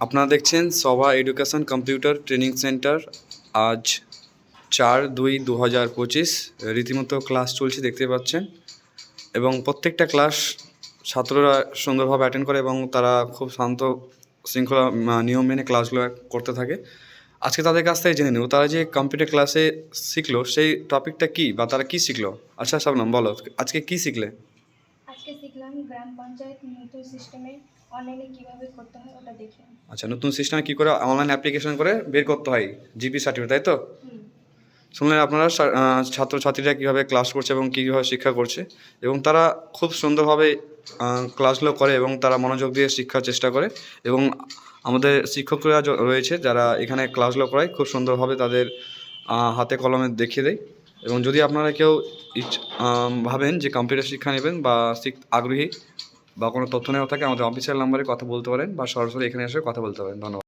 আপনারা দেখছেন সভা এডুকেশন কম্পিউটার ট্রেনিং সেন্টার। আজ 4/2/2025 রীতিমতো ক্লাস চলছে দেখতে পাচ্ছেন, এবং প্রত্যেকটা ক্লাস ছাত্ররা সুন্দরভাবে অ্যাটেন্ড করে এবং তারা খুব শান্ত শৃঙ্খলা নিয়ম মেনে ক্লাসগুলো করতে থাকে। আজকে তাদের কাছ থেকে জেনে নেব তারা যে কম্পিউটার ক্লাসে শিখলো সেই টপিকটা কী বা তারা কী শিখলো। আচ্ছা শাবনম, বলো আজকে কী শিখলে? আজকে শিখলাম গ্রাম পঞ্চায়েত নতুন সিস্টেমে অনলাইনে কিভাবে করতে হয় ওটা দেখলাম। আচ্ছা, নতুন সিস্টেমে কী করে অনলাইন অ্যাপ্লিকেশন করে বের করতে হয় জিপি সার্টিফিকেট, তাই তো? শুনলেন আপনারা ছাত্রছাত্রীরা কীভাবে ক্লাস করছে এবং কীভাবে শিক্ষা করছে, এবং তারা খুব সুন্দরভাবে ক্লাসগুলো করে এবং তারা মনোযোগ দিয়ে শিক্ষার চেষ্টা করে। এবং আমাদের শিক্ষকরা রয়েছে যারা এখানে ক্লাসগুলো করায়, খুব সুন্দরভাবে তাদের হাতে কলমে দেখিয়ে দেয়। এবং যদি আপনারা কেউ ভাবেন যে কম্পিউটার শিক্ষা নেবেন বা আগ্রহী বা কোনো তথ্য নেওয়া থাকে, আমাদের অফিসিয়াল নাম্বারে কথা বলতে পারেন বা সরাসরি এখানে এসে কথা বলতে পারেন। ধন্যবাদ।